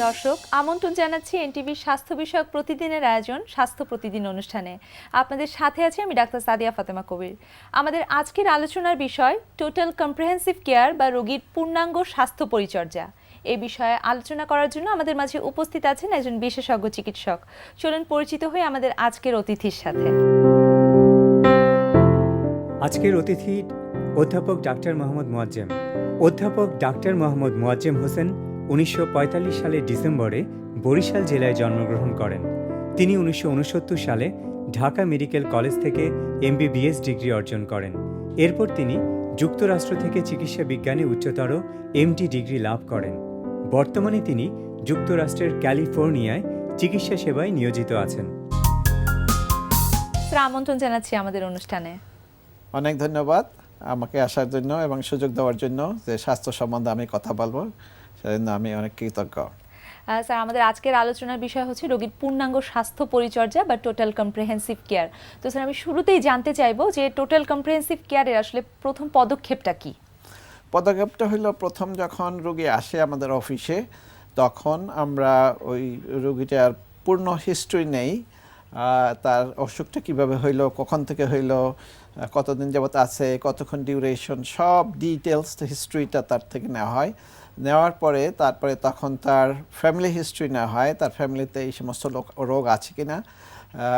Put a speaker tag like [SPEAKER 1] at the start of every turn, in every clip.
[SPEAKER 1] দর্শক, আমন্ত্রণ জানাচ্ছি এনটিভির স্বাস্থ্য বিষয়ক প্রতিদিনের আয়োজন স্বাস্থ্য প্রতিদিন অনুষ্ঠানে। আপনাদের সাথে আছি আমি ডাক্তার সাদিয়া ফাতেমা কবির। আমাদের আজকের আলোচনার বিষয় টোটাল কম্প্রিহেন্সিভ কেয়ার বা রোগীর পূর্ণাঙ্গ স্বাস্থ্য পরিচর্যা। এই বিষয়ে আলোচনা করার জন্য আমাদের মাঝে উপস্থিত আছেন একজন বিশেষজ্ঞ চিকিৎসক। চলুন পরিচিত হয়ে আমাদের আজকের অতিথির সাথে।
[SPEAKER 2] আজকের অতিথি অধ্যাপক ডাক্তার মোহাম্মদ মোয়াজ্জেম। অধ্যাপক ডাক্তার মোহাম্মদ মোয়াজ্জেম হোসেন 1945 সালের ডিসেম্বরে বরিশাল জেলায় জন্মগ্রহণ করেন। তিনি 1969 সালে ঢাকা মেডিকেল কলেজ থেকে MBBS ডিগ্রি অর্জন করেন। এরপর তিনি যুক্তরাষ্ট্র থেকে চিকিৎসা বিজ্ঞানে উচ্চতর MD ডিগ্রি লাভ করেন। বর্তমানে তিনি যুক্তরাষ্ট্রের ক্যালিফোর্নিয়ায় চিকিৎসা সেবায় নিয়োজিত আছেন।
[SPEAKER 1] স্যার, আমন্ত্রণ জানাচ্ছি আমাদের অনুষ্ঠানে।
[SPEAKER 3] অনেক ধন্যবাদ আমাকে আসার জন্য এবং সুযোগ দেওয়ার জন্য যে স্বাস্থ্য সম্বন্ধে আমি কথা বলবো, সেজন্য আমি অনেক কৃতজ্ঞ।
[SPEAKER 1] স্যার, আমাদের আজকের আলোচনার বিষয় হচ্ছে রোগীর পূর্ণাঙ্গ স্বাস্থ্য পরিচর্যা বা টোটাল কম্প্রিহেন্সিভ কেয়ার। তো স্যার, আমি শুরুতেই জানতে চাইবো যে টোটাল কম্প্রিহেন্সিভ কেয়ারের আসলে প্রথম পদক্ষেপটা কি?
[SPEAKER 3] পদক্ষেপটা হলো প্রথম যখন রোগী আসে আমাদের অফিসে, তখন আমরা ওই রোগীটার পূর্ণ হিস্ট্রি নেই, তার অসুখটা কিভাবে হইলো, কখন থেকে হইলো, কতদিন যাবত আছে, কতক্ষণ ডিউরেশন, সব ডিটেলস হিস্ট্রিটা তার থেকে নেওয়া হয়। নেওয়ার পরে তারপরে তখন তার ফ্যামিলি হিস্ট্রি নেওয়া হয়, তার ফ্যামিলিতে এই সমস্ত রোগ আছে কিনা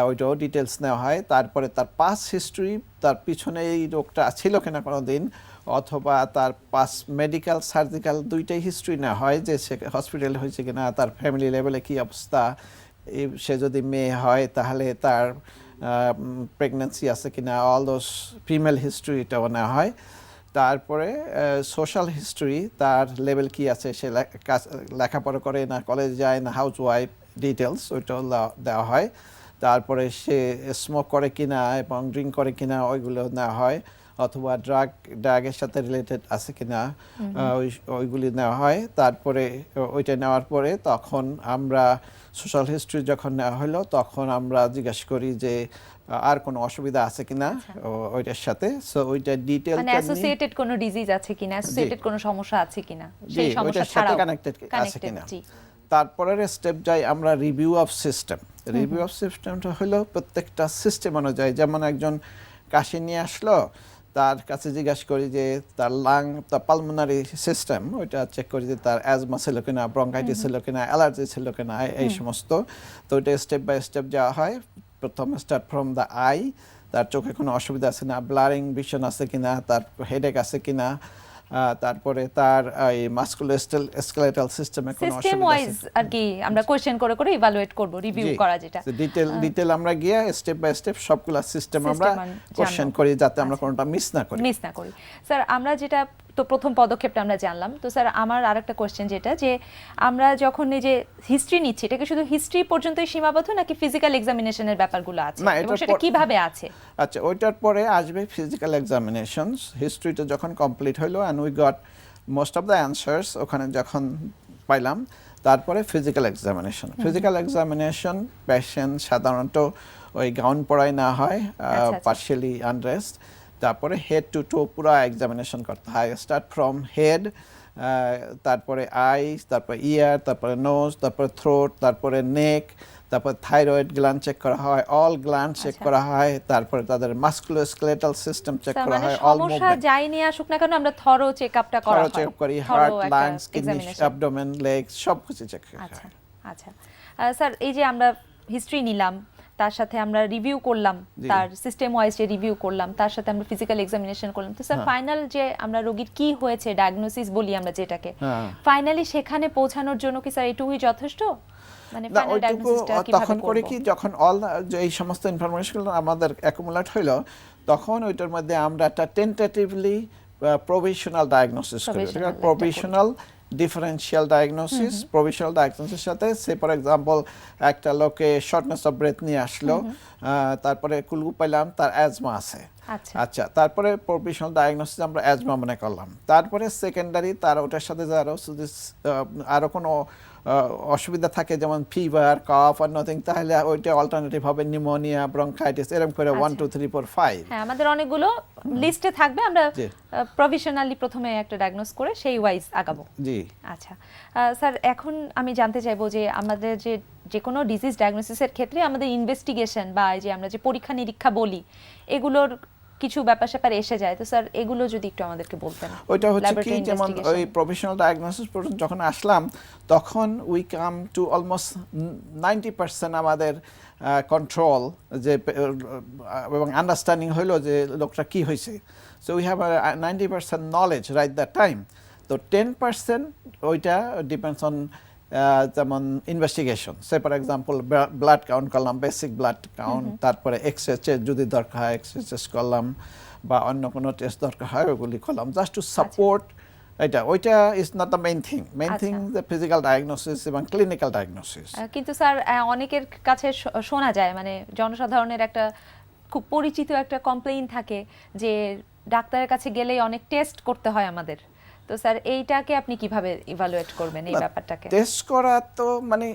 [SPEAKER 3] ওইটাও ডিটেলস নেওয়া হয়। তারপরে তার পাস হিস্ট্রি, তার পিছনে এই রোগটা ছিল কিনা কোনো দিন, অথবা তার পাস মেডিকেল সার্জিক্যাল দুইটাই হিস্ট্রি নেওয়া হয়, যে সে হসপিটাল হয়েছে কিনা, তার ফ্যামিলি লেভেলে কী অবস্থা, সে যদি মেয়ে হয় তাহলে তার প্রেগন্যান্সি আছে কিনা, অল দোজ ফিমেল হিস্ট্রিটাও নেওয়া হয়। তারপরে সোশ্যাল হিস্ট্রি, তার লেভেল কি আছে, সে লেখাপড়া করে না কলেজ যায় না হাউস ওয়াইফ, ডিটেলস ওইটাও দেওয়া হয়। তারপরে সে স্মোক করে কিনা এবং ড্রিঙ্ক করে কিনা ওইগুলো নেওয়া হয়, অথবা ড্রাগের সাথে রিলেটেড আছে কিনা ওইগুলি নেওয়া হয়। তারপরে ওইটা নেওয়ার পরে তখন আমরা সোশ্যাল হিস্ট্রি যখন নেওয়া হলো, তখন আমরা জিজ্ঞাসা করি যে আর কোনো অসুবিধা আছে কিনা ওইটার সাথে। সো ওইটা ডিটেইল
[SPEAKER 1] মানে অ্যাসোসিয়েটেড কোনো ডিজিজ আছে কিনা, অ্যাসোসিয়েটেড কোনো সমস্যা আছে কিনা, সেই সমস্যা
[SPEAKER 3] সাথে
[SPEAKER 1] ছাড়াও
[SPEAKER 3] কানেক্টেড আছে কিনা। তারপরের স্টেপ যাই আমরা review of system. Review of সিস্টেমটা হলো প্রত্যেকটা সিস্টেম অনুযায়ী, যেমন একজন কাশি নিয়ে আসলো, তার কাছে জিজ্ঞাসা করি যে তার তার পালমোনারি সিস্টেম ওইটা চেক করি যে তার অ্যাজমা ছিল কিনা, ব্রঙ্কাইটিস ছিল কিনা, অ্যালার্জি ছিল কিনা, এই সমস্ত। তো ওইটা স্টেপ বাই স্টেপ যাওয়া হয়। প্রথম স্টার্ট ফ্রম দ্য আই, তার চোখে কোনো অসুবিধা আছে না, ব্লারিং ভিশন আছে কিনা, তার হেডেক আছে কিনা, তারপরে তার এই মাসকুলোস্কেলেটাল সিস্টেমে কোনো অসুবিধা আছে
[SPEAKER 1] আর কি আমরা কোশ্চেন করে করে ইভালুয়েট করব, রিভিউ করা, যেটা
[SPEAKER 3] ডিটেল আমরা গিয়ে স্টেপ বাই স্টেপ সবগুলা সিস্টেম আমরা কোশ্চেন করি, যাতে আমরা কোনোটা মিস না করি।
[SPEAKER 1] স্যার, আমরা যেটা তো প্রথম পদক্ষেপটা আমরা জানলাম। তো স্যার, আমার আরেকটা কোশ্চেন যেটা, যে আমরা যখন এই যে হিস্ট্রি নিচ্ছি, এটা কি শুধু হিস্ট্রি পর্যন্তই সীমাবদ্ধ নাকি ফিজিক্যাল এক্সামিনেশনের ব্যাপারগুলো আছে, এবং সেটা কিভাবে আছে?
[SPEAKER 3] আচ্ছা, ওইটার পরে আসবে ফিজিক্যাল এক্সামিনেশনস। হিস্ট্রিটা যখন কমপ্লিট হলো and we got most of the answers ওখানে যখন পাইলাম, তারপরে ফিজিক্যাল এক্সামিনেশন পেশেন্ট সাধারণত ওই গাউন পরায় না হয়, পার্শিয়ালি আনড্রেসড। তারপরে হেড টু টো পুরো এক্সামিনেশন করতে হয়, স্টার্ট ফ্রম হেড, তারপরে আইস, তারপরে ইয়ার, তারপরে নোজ, তারপরে থ্রোট, তারপরে নেক, তারপরে থাইরয়েড গ্ল্যান্ড চেক করা হয়, অল গ্ল্যান্ড চেক করা হয়, তারপরে তাদের মাসকুলোস্কেলেটাল সিস্টেম চেক করা হয়, অল
[SPEAKER 1] সমস্যা যাই নিয়ে আসুক না কেন আমরা থরো চেকআপটা করা হয়,
[SPEAKER 3] চেক করি, heart, lungs, kidney, abdomen, legs সব কিছু চেক করা হয়।
[SPEAKER 1] আচ্ছা স্যার, এই যে আমরা হিস্ট্রি নিলাম, তার সাথে আমরা রিভিউ করলাম, তার সিস্টেম ওয়াইজ যে রিভিউ করলাম, তার সাথে আমরা ফিজিক্যাল এক্সামিনেশন করলাম। তো স্যার, ফাইনাল যে আমরা রোগীর কি হয়েছে ডায়াগনোসিস বলি আমরা যেটাকে, ফাইনালি সেখানে পৌঁছানোর জন্য কি স্যার এটুকুই যথেষ্ট? মানে ফাইনাল ডায়াগনোসিসটা কিভাবে
[SPEAKER 3] তখন করে কি, যখন অল এই সমস্ত ইনফরমেশনগুলো আমাদের অ্যাকুমুলেট হইলো, তখন ওইটার মধ্যে আমরা একটা টেন্টেটিভলি প্রভিশনাল ডায়াগনোসিস করি। প্রভিশনাল ডিফারেন্সিয়াল ডায়াগনোসিস, প্রভিশনাল ডায়াগনোসিসের সাথে সে ফর এক্সাম্পল একটা লোকে শর্টনেস অফ ব্রেথ নিয়ে আসলো, তারপরে কুলু পাইলাম তার অ্যাজমা আছে,
[SPEAKER 1] আচ্ছা
[SPEAKER 3] আচ্ছা, তারপরে প্রভিশনাল ডায়াগনোসিস আমরা অ্যাজমা মনে করলাম, তারপরে সেকেন্ডারি তার ওটার সাথে আরও কোনো অসুবিধা থাকে যেমন ফিভার কফ আর নাথিং, তাহলে ওইটা অল্টারনেটিভ হবে নিউমোনিয়া ব্রঙ্কাইটিস, এরকম করে 1 2 3 4 5।
[SPEAKER 1] হ্যাঁ, আমাদের অনেকগুলো লিস্টে থাকবে, আমরা
[SPEAKER 3] জি।
[SPEAKER 1] প্রভিশনালি প্রথমে একটা ডায়াগনোস করে সেই ওয়াইজ আগাবো।
[SPEAKER 3] জি।
[SPEAKER 1] আচ্ছা স্যার, এখন আমি জানতে চাইবো যে আমাদের যে কোনো ডিজিজ ডায়াগনোসিসের ক্ষেত্রে আমাদের ইনভেস্টিগেশন বা এই যে আমরা যে পরীক্ষা নিরীক্ষা বলি, এগুলোর কিছু ব্যাপার স্যাপার এসে যায়, তো স্যার এগুলো যদি একটু আমাদেরকে বলতেন।
[SPEAKER 3] ওইটা হচ্ছে কি,
[SPEAKER 1] Laboratory
[SPEAKER 3] যেমন
[SPEAKER 1] investigation।
[SPEAKER 3] ওই প্রফেশনাল ডায়াগনোসিস পর্যন্ত যখন আসলাম তখন উই কাম টু অলমোস্ট 90% আমাদের কন্ট্রোল যে এবং আন্ডারস্ট্যান্ডিং হইলো যে লোকটা কি হয়েছে। So we have 90% knowledge right that time. তো 10% ওইটা ডিপেন্ডস অন যেমন investigation, say for example blood count করলাম, বেসিক ব্লাড কাউন্ট, তারপরে এক্সরে টেস্ট যদি দরকার হয় এক্সরে টেস্ট করলাম, বা অন্য কোনো টেস্ট দরকার হয় ওগুলি করলাম জাস্ট টু সাপোর্ট। ওইটা is not the main thing. Main thing the physical diagnosis এবং ক্লিনিক্যাল ডায়াগনোসিস।
[SPEAKER 1] কিন্তু স্যার অনেকের কাছে শোনা যায়, মানে জনসাধারণের একটা খুব পরিচিত একটা কমপ্লেইন থাকে যে ডাক্তারের কাছে গেলেই অনেক টেস্ট করতে হয় আমাদের। তো স্যার এইটাকে আপনি কিভাবে ইভালুয়েট করবেন এই ব্যাপারটাকে?
[SPEAKER 3] টেস্ট করা তো মানে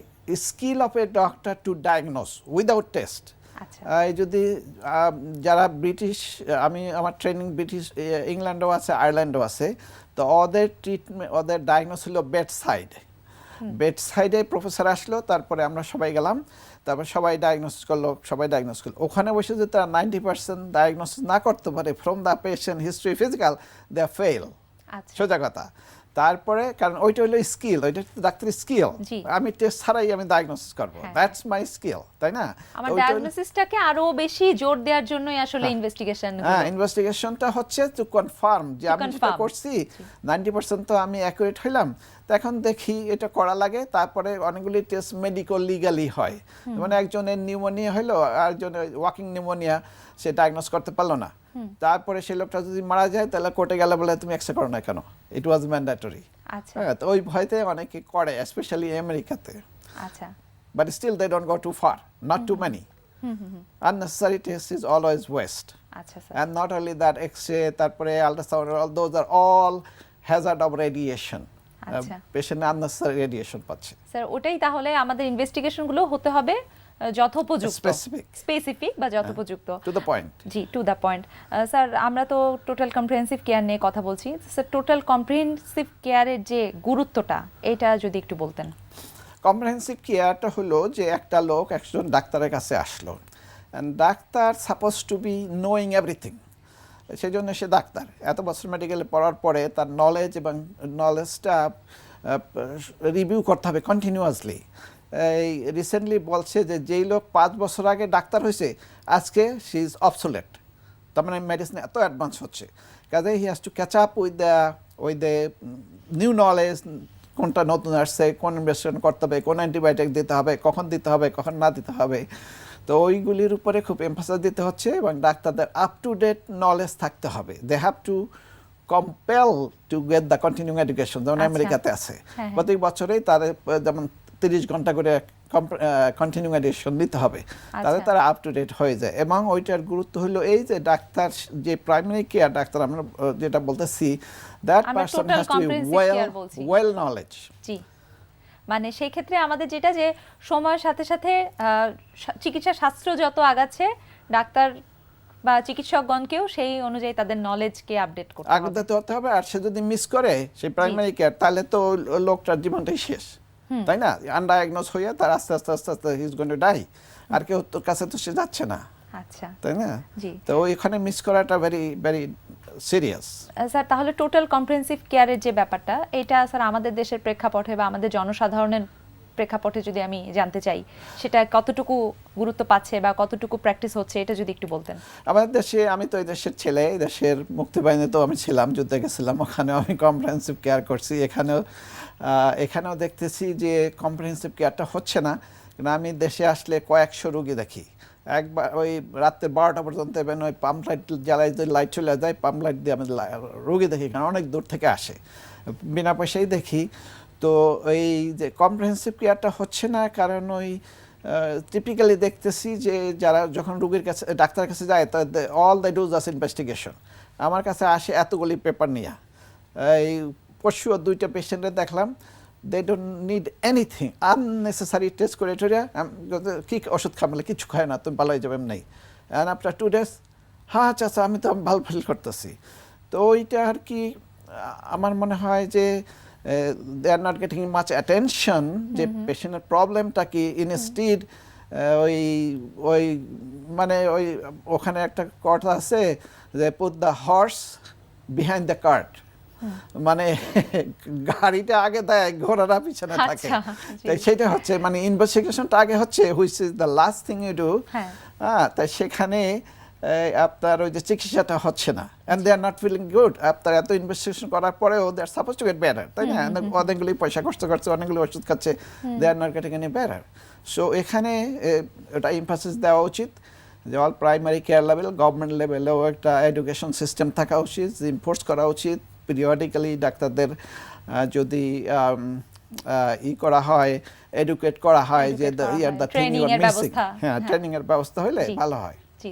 [SPEAKER 3] skill of a doctor two diagnose without test.
[SPEAKER 1] আচ্ছা
[SPEAKER 3] যদি যারা ব্রিটিশ, আমি আমার ট্রেনিং ব্রিটিশ ইংল্যান্ডও আছে আয়ারল্যান্ডও আছে, তো ওদের ট্রিটমেন্ট ওদের ডায়াগনোস হলো বেড সাইডে প্রফেসর আসলো, তারপরে আমরা সবাই গেলাম, তারপর সবাই ডায়াগনোসিস করলো। ওখানে বসে যদি তারা 90% ডায়াগনোসিস না করতে পারে from the patient history physical, they fail.
[SPEAKER 1] আচ্ছা
[SPEAKER 3] সোজা কথা। তারপরে কারণ ওইটা হলো স্কিল, ওইটা ডাক্তারি স্কিল।
[SPEAKER 1] জি।
[SPEAKER 3] আমি টেস্ট ছাড়াই আমি ডায়াগনোসিস করবো, দ্যাটস মাই স্কিল, তাই না?
[SPEAKER 1] আমার
[SPEAKER 3] ওইটা হলো-
[SPEAKER 1] ডায়াগনোসিসটাকে আরো বেশি জোর দেওয়ার জন্যই আসলে ইনভেস্টিগেশন।
[SPEAKER 3] হ্যাঁ, ইনভেস্টিগেশনটা হচ্ছে টু কনফার্ম যে আমি যেটা
[SPEAKER 1] confirm।
[SPEAKER 3] করছি 90% তো আমি অ্যাকুরেট হইলাম। তো এখন দেখি এটা করা লাগে। তারপরে অনেকগুলি টেস্ট মেডিকো লিগালি হয়, মানে একজনের নিউমোনিয়া হলো আর একজনের ওয়াকিং নিউমোনিয়া, সে ডায়াগনোস করতে পারলো না, তারপরে সেই লোকটা যদি মারা যায় তাহলে কোর্টে গেলে বলে তুমি এক্সরে করো না কেন, ইট ওয়াজ ম্যান্ডেটরি।
[SPEAKER 1] আচ্ছা
[SPEAKER 3] হ্যাঁ, তো ওই ভয়তে অনেকে করে, স্পেশালি আমেরিকাতে।
[SPEAKER 1] আচ্ছা
[SPEAKER 3] But still they don't go too far, not too many. Unnecessary test is always waste.
[SPEAKER 1] আচ্ছা sir
[SPEAKER 3] And not only that, X-ray, তারপরে ultrasound, all those are all hazard of radiation.
[SPEAKER 1] আচ্ছা।
[SPEAKER 3] Patient unnecessary radiation পাচ্ছে।
[SPEAKER 1] Sir ওটাই তাহলে আমাদের investigation গুলো হতে হবে যথোপযুক্ত, স্পেসিফিক বা যথোপযুক্ত,
[SPEAKER 3] To the point.
[SPEAKER 1] G, to the point. Sir আমরা তো টোটাল কম্প্রিহেন্সিভ কেয়ার নিয়ে কথা বলছি, স্যার টোটাল কম্প্রিহেন্সিভ কেয়ারের যে গুরুত্বটা এটা যদি একটু বলতেন।
[SPEAKER 3] কম্প্রিহেন্সিভ কেয়ারটা হলো যে একটা লোক একজন ডাক্তারের কাছে আসলো, and doctor suppose to be knowing everything. সেই জন্য সে ডাক্তার এত বছর মেডিকেলে পড়ার পরে তার নলেজ এবং নলেজটা রিভিউ করতে হবে কন্টিনিউয়াসলি। এই রিসেন্টলি বলছে যে যেই লোক 5 বছর আগে ডাক্তার হয়েছে আজকে শি ইজ অবসোলেট, তার মানে মেডিসিন এত অ্যাডভান্স হচ্ছে, কাজে he has to catch up with the new knowledge, কোনটা নতুন আসছে, কোন ইনভেস্টিগেশন করতে হবে, কোন অ্যান্টিবায়োটিক দিতে হবে, কখন দিতে হবে, কখন না দিতে হবে। তো ওইগুলির উপরে খুব এমফাসাইজ দিতে হচ্ছে এবং ডাক্তারদের আপ টু ডেট নলেজ থাকতে হবে। They have to compel to get the continuing education, যেমন
[SPEAKER 1] আচ্ছা।
[SPEAKER 3] আমেরিকাতে আছে।
[SPEAKER 1] হ্যাঁ।
[SPEAKER 3] প্রত্যেক বছরেই তাদের যেমন 30 ঘন্টা করে কন্টিনিউইং এডুকেশন নিতে হবে, তাহলে তারা আপ টু ডেট হয়ে যায়। এবং ওইটার গুরুত্ব হলো এই যে ডাক্তার যে প্রাইমারি কেয়ার ডাক্তার আমরা যেটা বলতেছি, দ্যাট
[SPEAKER 1] আমরা
[SPEAKER 3] person
[SPEAKER 1] total
[SPEAKER 3] has to be
[SPEAKER 1] comprehensive care বলছি।
[SPEAKER 3] Well knowledge.
[SPEAKER 1] জি, মানে সেই ক্ষেত্রে আমাদের যেটা যে সময়ের সাথে সাথে চিকিৎসা শাস্ত্র যত আগাচ্ছে, ডাক্তার বা চিকিৎসকগণকেও সেই অনুযায়ী তাদের নলেজকে আপডেট করতে হবে।
[SPEAKER 3] আগ্রহ হতে হবে। আর সে যদি মিস করে সেই প্রাইমারি কেয়ার, তাহলে তো লোকটার জীবনটাই শেষ, তাই না? আনডায়াগনোজ হয়ে তার আস্তে আস্তে আস্তে আস্তে he is going to die. আর কেউ তোর কাছে তো সে যাচ্ছে না,
[SPEAKER 1] আচ্ছা
[SPEAKER 3] তাই না?
[SPEAKER 1] জি।
[SPEAKER 3] তো ওইখানে মিস করাটা ভেরি ভেরি সিরিয়াস।
[SPEAKER 1] স্যার তাহলে টোটাল কম্প্রিহেন্সিভ কেয়ারের যে ব্যাপারটা, এটা স্যার আমাদের দেশের প্রেক্ষাপটে বা আমাদের জনসাধারণের প্রেক্ষাপটে যদি আমি জানতে চাই, সেটা কতটুকু গুরুত্ব পাচ্ছে বা কতটুকু প্র্যাকটিস হচ্ছে, এটা যদি একটু বলতেন।
[SPEAKER 3] আমাদের দেশে, আমি তো এই দেশের ছেলে, এই দেশের মুক্তিবাহিনী তো আমি ছিলাম, যুদ্ধে গেছিলাম, ওখানেও আমি কম্প্রিহেন্সিভ কেয়ার করছি। এখানেও দেখতেছি যে কম্প্রিহেন্সিভ কেয়ারটা হচ্ছে না। কিন্তু আমি দেশে আসলে কয়েকশো রুগী দেখি, একবার ওই রাত্রে 12টা পর্যন্ত এবং ওই পাম্প লাইট জ্বালাই, যদি লাইট চলে যায় পাম্প লাইট দিয়ে আমি রুগী দেখি, কারণ অনেক দূর থেকে আসে, বিনা পয়সাই দেখি। তো এই যে কম্প্রিহেন্সিভ কেয়ারটা হচ্ছে না কারণ ওই টিপিক্যালি দেখতেছি যে যারা যখন রোগীর কাছে ডাক্তারের কাছে যায় all the dos us investigation. আমার কাছে আসে এতগুলি পেপার নিয়ে। এই পরশু 2টা পেশেন্টের দেখলাম, they don't need anything, unnecessary test করে টরে কি ওষুধ খামালে কিছু খায় না, তুমি ভালো হয়ে যাবে এমনি। অ্যান্ড আফটার 2 days, হ্যাঁ আচ্ছা আমি তো ভালো ফিল করতেছি। তো ওইটা আর কি আমার মনে হয় যে they are not getting much attention যে পেশেন্টের প্রবলেমটা কি। ইনস্টিড ওই ওই মানে ওই ওখানে একটা কথা আছে যে put the horse behind the cart, মানে গাড়িটা আগে দেয়, ঘোড়ারা পিছনে থাকে। তাই সেটা হচ্ছে মানে ইনভেস্টিগেশনটা আগে হচ্ছে, which is the last thing you do. হ্যাঁ, তাই সেখানে আপনার ওই যে চিকিৎসাটা হচ্ছে না, and they are not feeling good. আপনার এত ইনভেস্টিগেশন করার পরেও they are suppose to get better, তাই না? অনেকগুলি পয়সা খরচ করছে, অনেকগুলি ওষুধ খাচ্ছে, they are not getting any better. So এখানে ওটা ইমফাসিস দেওয়া উচিত যে all primary care level, government লেভেলেও একটা এডুকেশন সিস্টেম থাকা উচিত, ইনফোর্স করা উচিত। পিরিয়ডিক্যালি ডাক্তারদের যদি করা হয়, এডুকেট করা হয় যে the thing you are missing, হ্যাঁ ট্রেনিং এর ব্যবস্থা হলে ভালো হয়।
[SPEAKER 1] জি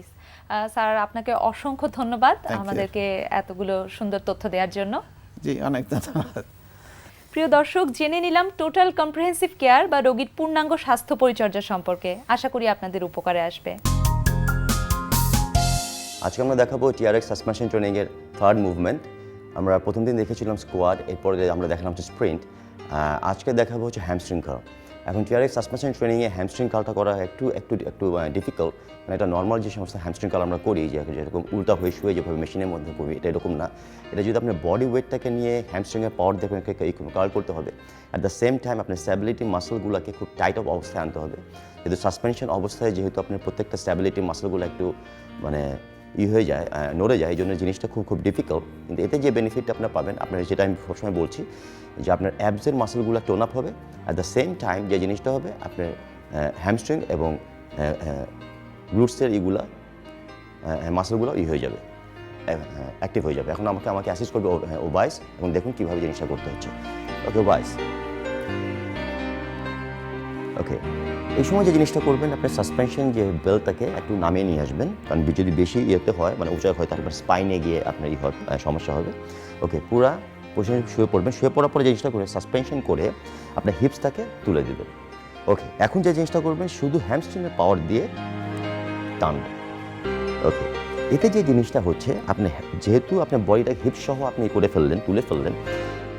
[SPEAKER 1] স্যার, আপনাকে অসংখ্য ধন্যবাদ
[SPEAKER 3] Thank you.
[SPEAKER 1] আমাদেরকে এতগুলো সুন্দর তথ্য দেওয়ার জন্য।
[SPEAKER 3] জি, অনেক ধন্যবাদ।
[SPEAKER 1] প্রিয় দর্শক, জেনে নিলাম টোটাল কম্প্রিহেন্সিভ কেয়ার বা রোগীর পূর্ণাঙ্গ স্বাস্থ্য পরিচর্যা সম্পর্কে। আশা করি আপনাদের উপকারে আসবে।
[SPEAKER 4] আজকে আমরা দেখাবো টিআরএক্স সাসপেনশন ট্রেনিং এর থার্ড মুভমেন্ট। আমরা প্রথম দিন দেখেছিলাম স্কোয়াড, এরপরে আমরা দেখালাম হচ্ছে স্প্রিন্ট। আজকে দেখাবো হচ্ছে হ্যামস্ট্রিং কার্ল। এখন টিআরএক্স সাসপেনশন ট্রেনিংয়ে হ্যামস্ট্রিং কার্লটা করা একটু ডিফিকাল্ট, মানে এটা নর্মাল যে সমস্ত হ্যামস্ট্রিং কার্ল আমরা করি, যেরকম উল্টা হয়ে শুয়ে যেভাবে মেশিনের মধ্যে করি, এটা এরকম না। এটা যদি আপনার বডি ওয়েটটাকে নিয়ে হ্যামস্ট্রিংয়ের পাওয়ার দেখে কার্ল করতে হবে। অ্যাট দ্য সেম টাইম আপনার স্ট্যাবিলিটি মাসলগুলোকে খুব টাইট অফ অবস্থায় আনতে হবে। কিন্তু সাসপেনশন অবস্থায় যেহেতু আপনার প্রত্যেকটা স্ট্যাবিলিটি মাসলগুলো একটু মানে হয়ে যায়, নড়ে যায়, এই জন্য জিনিসটা খুব ডিফিকাল্ট। কিন্তু এতে যে বেনিফিটটা আপনার পাবেন, আপনার যেটা আমি সবসময় বলছি যে আপনার অ্যাবসের মাসলগুলো টোন আপ হবে। অ্যাট দ্য সেম টাইম যে জিনিসটা হবে আপনার হ্যামস্ট্রিং এবং গ্লুটসের ইগুলা মাসলগুলো হয়ে যাবে, অ্যাক্টিভ হয়ে যাবে। এখন আমাকে অ্যাসিস্ট করবে ওবাইস, এবং দেখুন কীভাবে জিনিসটা করতে হচ্ছে। ওকে ওবাইস, ওকে। এই সময় যে জিনিসটা করবেন, আপনার সাসপেনশন যে বেল্টটাকে একটু নামিয়ে নিয়ে আসবেন, কারণ যদি বেশি ইয়েতে হয় মানে উঁচা হয় তাহলে স্পাইনে গিয়ে আপনার সমস্যা হবে। ওকে, পুরা পজিশনে শুয়ে পড়বেন। শুয়ে পড়ার পরে জিনিসটা করে সাসপেনশন করে আপনার হিপসটাকে তুলে দেবেন। ওকে, এখন যে জিনিসটা করবেন শুধু হ্যামস্ট্রিংয়ের পাওয়ার দিয়ে টানবেন। ওকে, এতে যে জিনিসটা হচ্ছে আপনি যেহেতু আপনার বডিটা হিপ সহ আপনি করে ফেললেন, তুলে ফেললেন,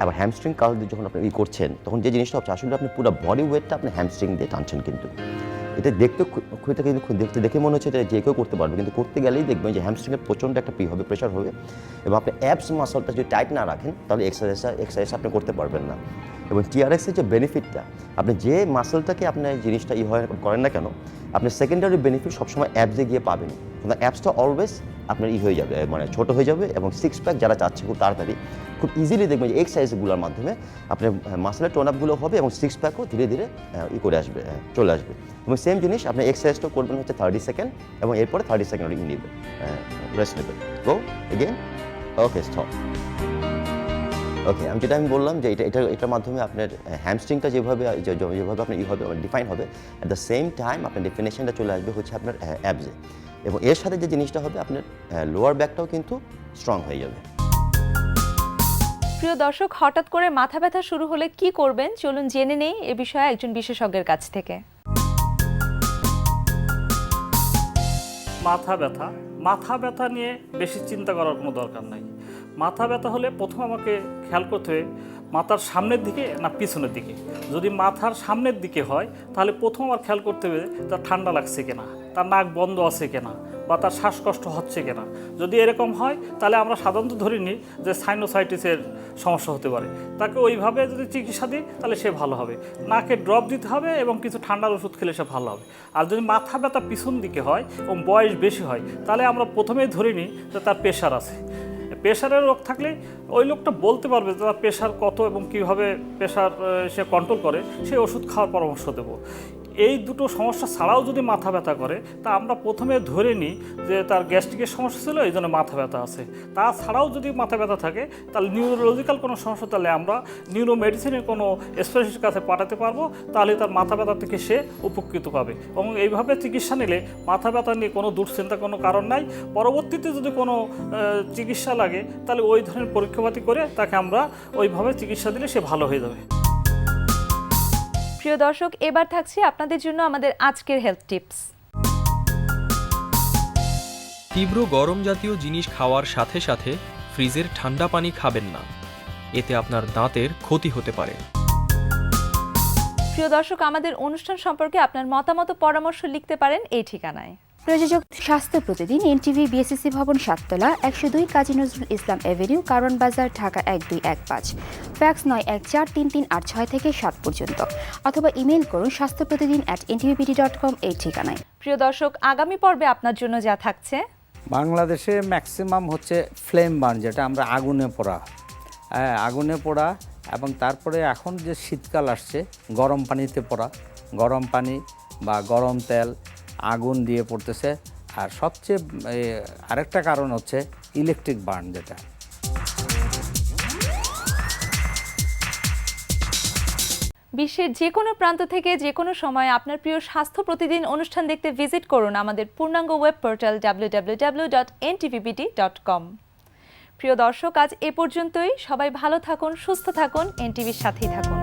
[SPEAKER 4] আবার হ্যামস্ট্রিং কার্ল দিয়ে যখন আপনি করছেন তখন যে জিনিসটা হচ্ছে আসলে আপনি পুরো বডি ওয়েটটা আপনি হ্যামস্ট্রিং দিয়ে টানছেন। কিন্তু এটা দেখতে দেখে মনে হচ্ছে এটা যে কেউ করতে পারবে, কিন্তু করতে গেলেই দেখবেন যে হ্যামস্ট্রিংয়ের প্রচণ্ড একটা হবে, প্রেশার হবে, এবং আপনি অ্যাবস মাসলটা যদি টাইট না রাখেন তাহলে এক্সারসাইজ আপনি করতে পারবেন না। এবং টিআরএক্সের যে বেনিফিটটা, আপনি যে মাসলটাকে আপনি জিনিসটা করেন না কেন, আপনি সেকেন্ডারি বেনিফিট সবসময় অ্যাবসে গিয়ে পাবেন। কিন্তু অ্যাবসটা অলওয়েজ আপনার হয়ে যাবে, মানে ছোটো হয়ে যাবে, এবং সিক্স প্যাক যারা চাচ্ছে খুব তাড়াতাড়ি খুব ইজিলি দেখবেন যে এক্সারসাইজগুলোর মাধ্যমে আপনার মাসলের টোন আপগুলো হবে এবং সিক্স প্যাকও ধীরে ধীরে করে আসবে, চলে আসবে। এবং সেম জিনিস আপনি এক্সারসাইজটাও করবেন হচ্ছে 30 সেকেন্ড, এবং এরপরে 30 সেকেন্ড নেবেন, রেস্ট নেবেন। গো এগেন, ওকে স্টপ। ওকে, আমি বললাম যে এটার মাধ্যমে আপনার হ্যামস্ট্রিংটা যেভাবে আপনার হবে ডিফাইন হবে, অ্যাট দ্য সেম টাইম আপনার ডেফিনেশনটা চলে আসবে হচ্ছে আপনার অ্যাবসে, এবং এর সাথে যে জিনিসটা হবে আপনার লোয়ার ব্যাকটাও কিন্তু স্ট্রং হয়ে যাবে।
[SPEAKER 1] প্রিয় দর্শক, হঠাৎ করে মাথা ব্যথা শুরু হলে কি করবেন, চলুন জেনে নেই এ বিষয়ে একজন বিশেষজ্ঞের কাছ থেকে।
[SPEAKER 5] মাথা ব্যথা নিয়ে বেশি চিন্তা করার কোনো দরকার নাই। মাথা ব্যথা হলে প্রথম আমাকে খেয়াল করতে হবে মাথার সামনের দিকে না পিছনের দিকে। যদি মাথার সামনের দিকে হয় তাহলে প্রথম আমার খেয়াল করতে হবে তার ঠান্ডা লাগছে কিনা, তার নাক বন্ধ আছে কিনা, বা তার শ্বাসকষ্ট হচ্ছে কিনা। যদি এরকম হয় তাহলে আমরা সাধারণত ধরে নিই যে সাইনোসাইটিসের সমস্যা হতে পারে। তাকে ওইভাবে যদি চিকিৎসা দিই তাহলে সে ভালো হবে। নাকে ড্রপ দিতে হবে এবং কিছু ঠান্ডার ওষুধ খেলে সে ভালো হবে। আর যদি মাথা ব্যথা পিছন দিকে হয় এবং বয়স বেশি হয় তাহলে আমরা প্রথমেই ধরে নিই যে তার প্রেশার আছে। প্রেশারের রোগ থাকলে ওই লোকটা বলতে পারবে যে তার প্রেশার কত এবং কীভাবে প্রেশার সে কন্ট্রোল করে, সেই ওষুধ খাওয়ার পরামর্শ দেবো। এই দুটো সমস্যা ছাড়াও যদি মাথা ব্যথা করে তা আমরা প্রথমে ধরে নিই যে তার গ্যাস্ট্রিকের সমস্যা ছিল এই জন্য মাথা ব্যথা আছে। তাছাড়াও যদি মাথা ব্যথা থাকে তাহলে নিউরোলজিক্যাল কোনো সমস্যা, তাহলে আমরা নিউরো মেডিসিনের কোনো স্পেশালিস্টের কাছে পাঠাতে পারবো, তাহলে তার মাথা ব্যথা থেকে সে উপকৃত পাবে। এবং এইভাবে চিকিৎসা নিলে মাথা ব্যথা নিয়ে কোনো দুশ্চিন্তার কোনো কারণ নাই। পরবর্তীতে যদি কোনো চিকিৎসা লাগে তাহলে ওই ধরনের পরীক্ষাপাতি করে তাকে আমরা ওইভাবে চিকিৎসা দিলে সে ভালো হয়ে যাবে।
[SPEAKER 1] প্রিয় দর্শক, এবার থাকছে আপনাদের জন্য আমাদের আজকের হেলথ টিপস।
[SPEAKER 6] তীব্র গরম জাতীয় জিনিস খাওয়ার সাথে সাথে ফ্রিজের ঠান্ডা পানি খাবেন না, এতে আপনার দাঁতের ক্ষতি হতে পারে।
[SPEAKER 1] প্রিয় দর্শক, আমাদের অনুষ্ঠান সম্পর্কে আপনার মতামত ও পরামর্শ লিখতে পারেন এই ঠিকানায়।
[SPEAKER 7] প্রযোজক স্বাস্থ্য প্রতিদিন, এনটিভি, বিএসসি ভবন, 7তলা, 102 কাজী নজরুল ইসলাম এভিনিউ, কারণ বাজার, ঢাকা 1215। ফ্যাক্স 914338 থেকে 7 পর্যন্ত, অথবা ইমেইল করুন স্বাস্থ্যপ্রতিদিন@ntvpt.com এই ঠিকানায়।
[SPEAKER 1] প্রিয় দর্শক, আগামী পর্বে আপনার জন্য যা থাকছে:
[SPEAKER 8] বাংলাদেশে ম্যাক্সিমাম হচ্ছে ফ্লেম বার্ন, যেটা আমরা আগুনে পোড়া, আগুনে পোড়া, এবং তারপরে এখন যে শীতকাল আসছে গরম পানিতে পোড়া, গরম পানি বা গরম তেল আগুন দিয়ে পড়তেছে। আর সবচেয়ে আরেকটা কারণ হচ্ছে ইলেকট্রিক বার্ন, যেটা
[SPEAKER 1] বিশ্বের যে কোনো প্রান্ত থেকে যে কোনো সময় আপনার প্রিয় স্বাস্থ্য প্রতিদিন অনুষ্ঠান দেখতে ভিজিট করুন আমাদের পূর্ণাঙ্গ ওয়েব পোর্টাল www.ntvpt.com। প্রিয় দর্শক, আজ এ পর্যন্তই। সবাই ভালো থাকুন, সুস্থ থাকুন, এনটিভির সাথেই থাকুন।